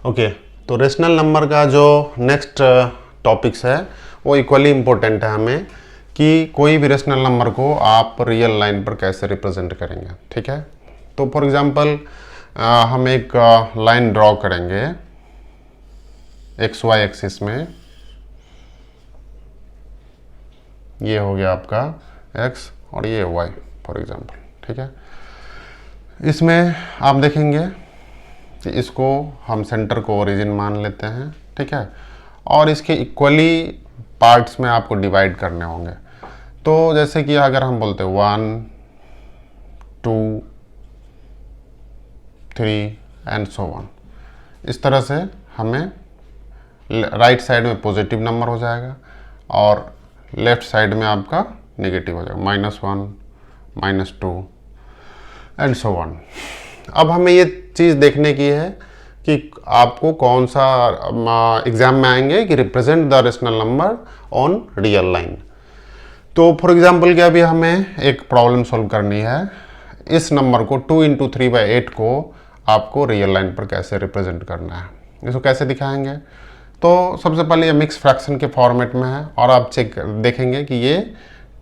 Okay, तो rational number का जो नेक्स्ट टॉपिक्स है वो इक्वली इम्पोर्टेंट है हमें कि कोई भी रेशनल नंबर को आप रियल लाइन पर कैसे रिप्रेजेंट करेंगे। ठीक है, तो फॉर एग्जांपल हम एक लाइन ड्रॉ करेंगे एक्स वाई एक्सिस में। ये हो गया आपका एक्स और ये वाई फॉर एग्जांपल। ठीक है, इसमें आप देखेंगे कि इसको हम सेंटर को ओरिजिन मान लेते हैं। ठीक है, और इसके इक्वली पार्ट्स में आपको डिवाइड करने होंगे। तो जैसे कि अगर हम बोलते हैं 1 2 3 एंड सो ऑन, इस तरह से हमें राइट साइड में पॉजिटिव नंबर हो जाएगा और लेफ्ट साइड में आपका नेगेटिव हो जाएगा, -1 -2 एंड सो ऑन। अब हमें ये चीज़ देखने की है कि आपको कौन सा एग्जाम में आएंगे कि represent the rational number on real line. तो फॉर एग्जांपल क्या अभी हमें एक प्रॉब्लम सॉल्व करनी है। इस नंबर को 2 × 3/8 को आपको रियल लाइन पर कैसे रिप्रेजेंट करना है, इसको कैसे दिखाएंगे। तो सबसे पहले ये मिक्स फ्रैक्शन के फॉर्मेट में है और आप चेक देखेंगे कि ये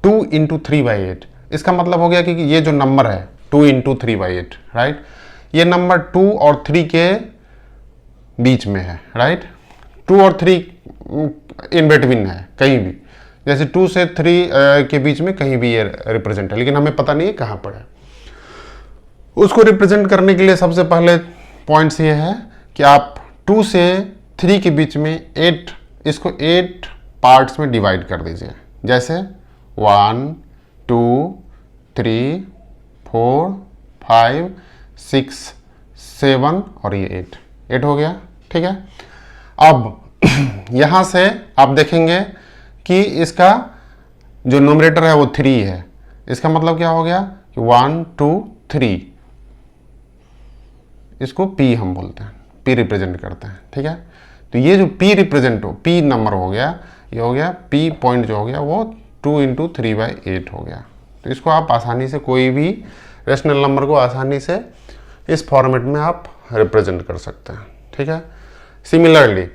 2 × 3/8, इसका मतलब हो गया कि ये जो नंबर है 2 × 3/8, राइट, ये नंबर 2 और 3 के बीच में है, राइट। 2 और 3 इन बिटवीन है कहीं भी, जैसे 2 से 3 के बीच में कहीं भी ये रिप्रेजेंट है, लेकिन हमें पता नहीं है कहाँ पर है। उसको रिप्रेजेंट करने के लिए सबसे पहले पॉइंट्स ये है कि आप 2 से 3 के बीच में 8, इसको 8 पार्ट्स में डिवाइड कर दीजिए। जैसे 1 2 3 4 5 6 7 और ये 8 हो गया। ठीक है, अब यहाँ से आप देखेंगे कि इसका जो नोमरेटर है वो 3 है। इसका मतलब क्या हो गया कि 1 2 3, इसको P हम बोलते हैं, P रिप्रेजेंट करते हैं। ठीक है, तो ये जो P रिप्रेजेंट हो, P नंबर हो गया, ये हो गया P पॉइंट जो हो गया वो 2 × 3/8 हो गया। तो इसको आप आसानी से कोई भी रेशनल नंबर को आसानी से इस फॉर्मेट में आप रिप्रेजेंट कर सकते हैं। ठीक है, सिमिलरली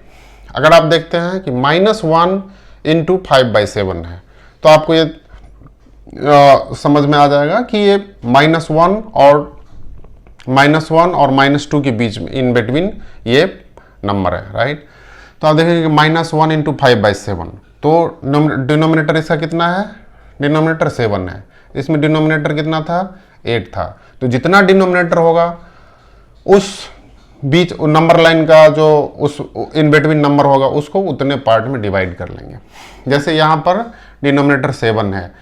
अगर आप देखते हैं कि -1 × 5/7 है, तो आपको ये समझ में आ जाएगा कि ये -1 और -2 के बीच में इन बिटवीन ये नंबर है, राइट। तो आप देखेंगे कि -1 × 5/7, तो डिनोमिनेटर इसका कितना है, डिनोमिनेटर 7 है, इसमें डिनोमिनेटर कितना था, 8 था। तो जितना डिनोमिनेटर होगा उस बीच नंबर लाइन का जो उस इन बिटवीन नंबर होगा उसको उतने पार्ट में डिवाइड कर लेंगे। जैसे यहाँ पर डिनोमिनेटर 7 है,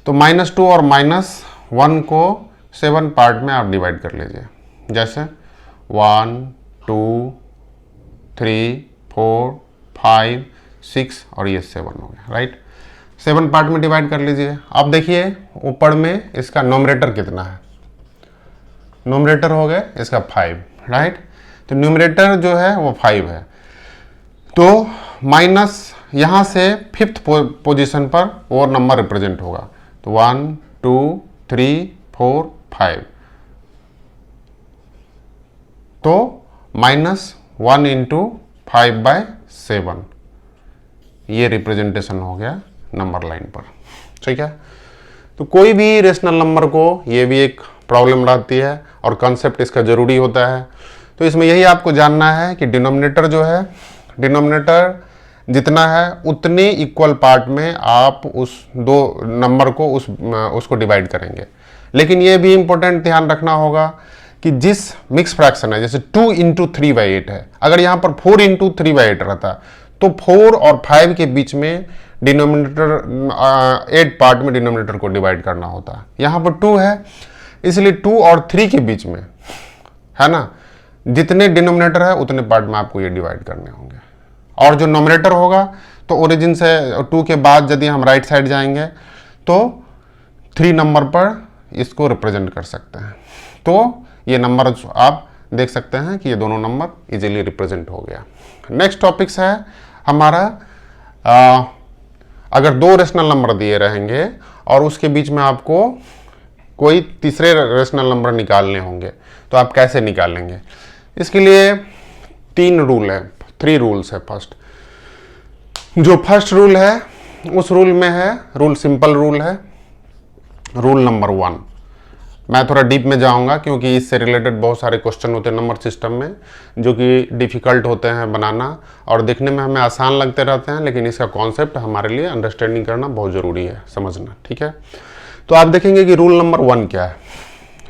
तो -2 और -1 को 7 पार्ट में आप डिवाइड कर लीजिए। जैसे 1 2 3 4 5 6 और ये 7 हो गया, राइट। 7 पार्ट में डिवाइड कर लीजिए। अब देखिए ऊपर में इसका नोमरेटर कितना है, नोमरेटर हो गया इसका 5, राइट। तो न्यूमरेटर जो है वो 5 है, तो माइनस यहाँ से 5th पोजीशन पर वो नंबर रिप्रेजेंट होगा। तो 1 2 3 4 5, तो -1 × 5/7 ये रिप्रेजेंटेशन हो गया नंबर लाइन पर। ठीक है, तो कोई भी रेशनल नंबर को ये भी एक प्रॉब्लम रहती है और कॉन्सेप्ट इसका ज़रूरी होता है। तो इसमें यही आपको जानना है कि डिनोमिनेटर जो है, डिनोमिनेटर जितना है उतने इक्वल पार्ट में आप उस दो नंबर को उसको डिवाइड करेंगे। लेकिन ये भी इंपॉर्टेंट ध्यान रखना होगा कि जिस मिक्स फ्रैक्शन है, जैसे 2 × 3/8 है, अगर यहाँ पर 4 × 3/8 रहता तो 4 और 5 के बीच में डिनोमिनेटर 8 पार्ट में डिनोमिनेटर को डिवाइड करना होता। यहाँ पर 2 है, इसलिए 2 और 3 के बीच में, है ना, जितने डिनोमिनेटर है उतने पार्ट में आपको ये डिवाइड करने होंगे। और जो नोमिनेटर होगा तो ओरिजिन से 2 के बाद यदि हम राइट साइड जाएंगे तो 3 नंबर पर इसको रिप्रेजेंट कर सकते हैं। तो ये नंबर आप देख सकते हैं कि ये दोनों नंबर इजीली रिप्रेजेंट हो गया। नेक्स्ट टॉपिक्स है हमारा, अगर 2 रेशनल नंबर दिए रहेंगे और उसके बीच में आपको कोई तीसरे रेशनल नंबर निकालने होंगे तो आप कैसे निकालेंगे। इसके लिए 3 रूल है, 3 रूल्स है। जो फर्स्ट रूल है उस रूल में है, रूल सिंपल रूल है, रूल नंबर 1। मैं थोड़ा डीप में जाऊंगा क्योंकि इससे रिलेटेड बहुत सारे क्वेश्चन होते हैं नंबर सिस्टम में जो कि डिफ़िकल्ट होते हैं बनाना और देखने में हमें आसान लगते रहते हैं, लेकिन इसका कॉन्सेप्ट हमारे लिए अंडरस्टैंडिंग करना बहुत ज़रूरी है, समझना। ठीक है, तो आप देखेंगे कि रूल नंबर 1 क्या है।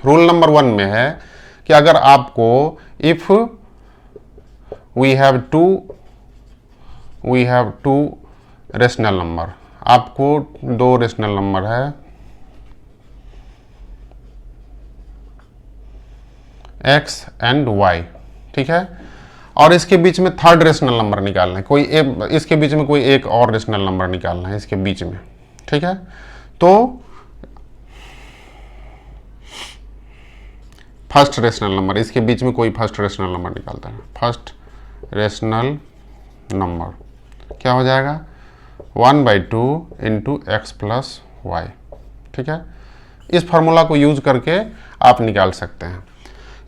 रूल नंबर 1 में है कि अगर आपको if we have two rational number, आपको 2 रेशनल नंबर है x एंड y, ठीक है, और इसके बीच में थर्ड रेशनल नंबर निकालना है, कोई इसके बीच में कोई एक और रेशनल नंबर निकालना है इसके बीच में। ठीक है, तो फर्स्ट रेशनल नंबर, इसके बीच में कोई फर्स्ट रेशनल नंबर निकालता है। फर्स्ट रेशनल नंबर क्या हो जाएगा, 1/2 इंटू एक्स प्लस वाई। ठीक है, इस फार्मूला को यूज करके आप निकाल सकते हैं।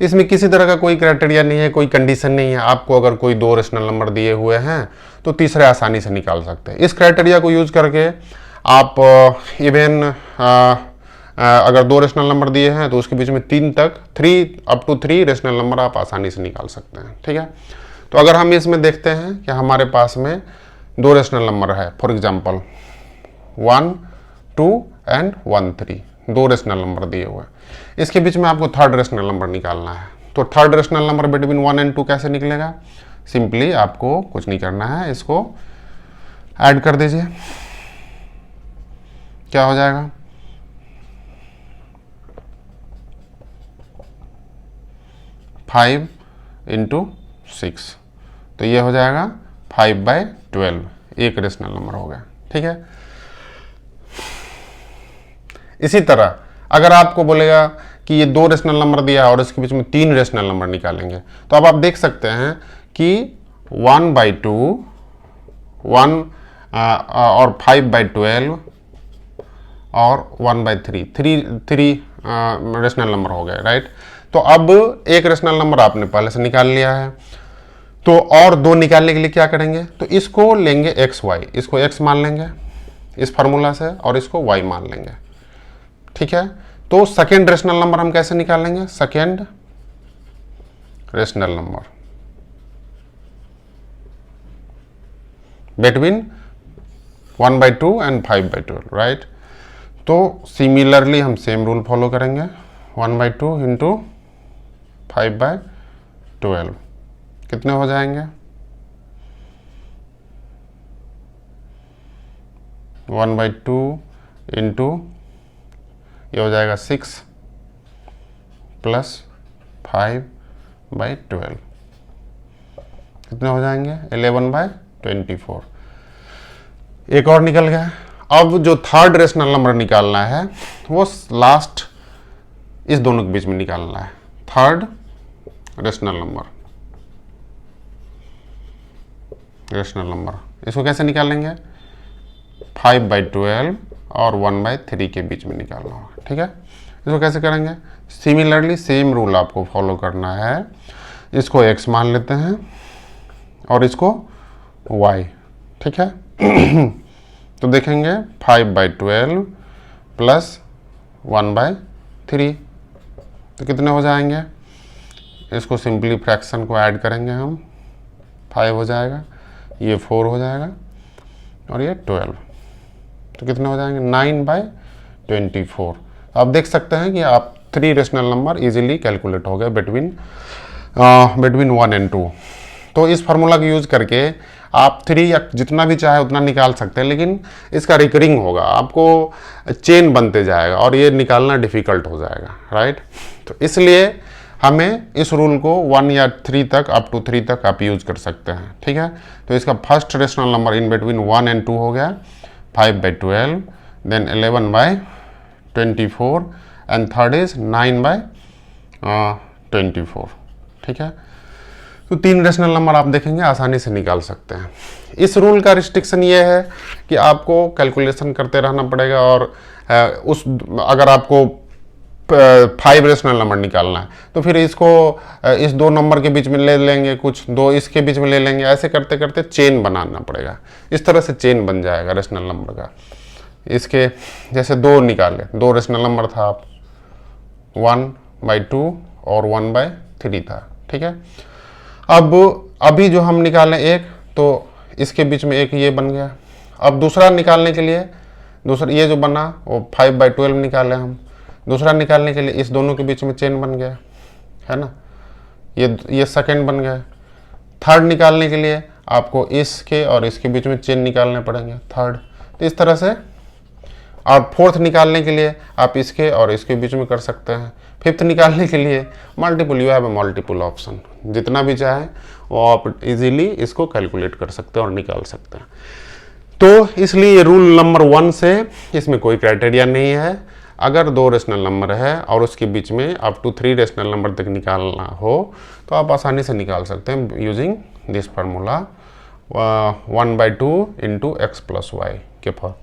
इसमें किसी तरह का कोई क्राइटेरिया नहीं है, कोई कंडीशन नहीं है। आपको अगर कोई 2 रेशनल नंबर दिए हुए हैं तो तीसरे आसानी से निकाल सकते हैं। इस क्राइटेरिया को यूज करके आप इवन अगर 2 रेशनल नंबर दिए हैं तो उसके बीच में 3 अप टू 3 रेशनल नंबर आप आसानी से निकाल सकते हैं। ठीक है, तो अगर हम इसमें देखते हैं कि हमारे पास में 2 रेशनल नंबर है, for example 1, 2 and 1, 3, 2 rational number दिए हुए हैं। इसके बीच में आपको थर्ड रेशनल नंबर निकालना है। तो third rational number between 1 and 2 कैसे निकलेगा, सिंपली आपको कुछ नहीं करना है, इसको ऐड कर दीजिए। क्या हो जाएगा, 5 इंटू 6, तो ये हो जाएगा 5/12, एक रेशनल नंबर हो गया। ठीक है, इसी तरह अगर आपको बोलेगा कि ये 2 रेशनल नंबर दिया और इसके बीच में 3 रेशनल नंबर निकालेंगे, तो अब आप देख सकते हैं कि 1/2, 1 और 5/12 और 1/3, 3 रेशनल नंबर हो गए, राइट। तो अब एक रेशनल नंबर आपने पहले से निकाल लिया है, तो और 2 निकालने के लिए क्या करेंगे, तो इसको लेंगे xy, इसको x मान लेंगे इस फार्मूला से और इसको y मान लेंगे। ठीक है, तो सेकेंड रेशनल नंबर हम कैसे निकालेंगे, second rational number between 1/2 and 5/12, right. तो सिमिलरली हम सेम रूल फॉलो करेंगे, 1/2 इंटू 5/12 कितने हो जाएंगे, 1/2 इंटू ये हो जाएगा 6 प्लस 5/12 कितने हो जाएंगे, 11/24। एक और निकल गया। अब जो थर्ड रेशनल नंबर निकालना है वो लास्ट इस दोनों के बीच में निकालना है, थर्ड रेशनल नंबर। इसको कैसे निकालेंगे, 5/12 और 1/3 के बीच में निकालना होगा। ठीक है, इसको कैसे करेंगे, सिमिलरली सेम रूल आपको फॉलो करना है। इसको x मान लेते हैं और इसको y। ठीक है, तो देखेंगे 5/12 प्लस 1/3 तो कितने हो जाएंगे, इसको सिंपली फ्रैक्शन को ऐड करेंगे हम, 5 हो जाएगा, ये 4 हो जाएगा और ये 12, तो कितने हो जाएंगे, 9/24। आप देख सकते हैं कि आप 3 रेशनल नंबर इजीली कैलकुलेट हो गए बिटवीन 1 एंड 2। तो इस फार्मूला का यूज करके आप 3 या जितना भी चाहे उतना निकाल सकते हैं, लेकिन इसका रिकरिंग होगा, आपको चेन बनते जाएगा और ये निकालना डिफिकल्ट हो जाएगा, राइट। तो इसलिए हमें इस रूल को 1 या 3 तक, अप टू 3 तक आप यूज कर सकते हैं। ठीक है, तो इसका first rational number in between 1 and 2 हो गया 5/12, देन 11/24 एंड थर्ड इज 9/24। ठीक है, तो 3 रेशनल नंबर आप देखेंगे आसानी से निकाल सकते हैं। इस रूल का रिस्ट्रिक्शन ये है कि आपको कैलकुलेशन करते रहना पड़ेगा और अगर आपको 5 रेशनल नंबर निकालना है, तो फिर इसको इस 2 नंबर के बीच में ले लेंगे, कुछ 2 इसके बीच में ले लेंगे, ऐसे करते करते चेन बनाना पड़ेगा। इस तरह से चेन बन जाएगा रेशनल नंबर का। इसके जैसे 2 निकाले, 2 रेशनल नंबर था, आप 1/2 और 1/3 था, ठीक है। अब अभी जो हम निकालें एक, तो इसके बीच में एक ये बन गया। अब दूसरा निकालने के लिए, दूसरा ये जो बना वो 5/12 निकाले हम। दूसरा निकालने के लिए इस दोनों के बीच में चेन बन गया, है ना, ये सेकंड बन गया। थर्ड निकालने के लिए आपको इसके और इसके बीच में चेन निकालने पड़ेंगे, थर्ड। तो इस तरह से, और फोर्थ निकालने के लिए आप इसके और इसके बीच में कर सकते हैं। फिफ्थ निकालने के लिए multiple, you have a multiple option, जितना भी चाहे वो आप इजीली इसको कैलकुलेट कर सकते हैं और निकाल सकते हैं। तो इसलिए रूल नंबर 1 से इसमें कोई क्राइटेरिया नहीं है। अगर 2 रेशनल नंबर है और उसके बीच में अप टू 3 रेशनल नंबर तक निकालना हो तो आप आसानी से निकाल सकते हैं using this formula 1/2 × x + y के फॉर्म।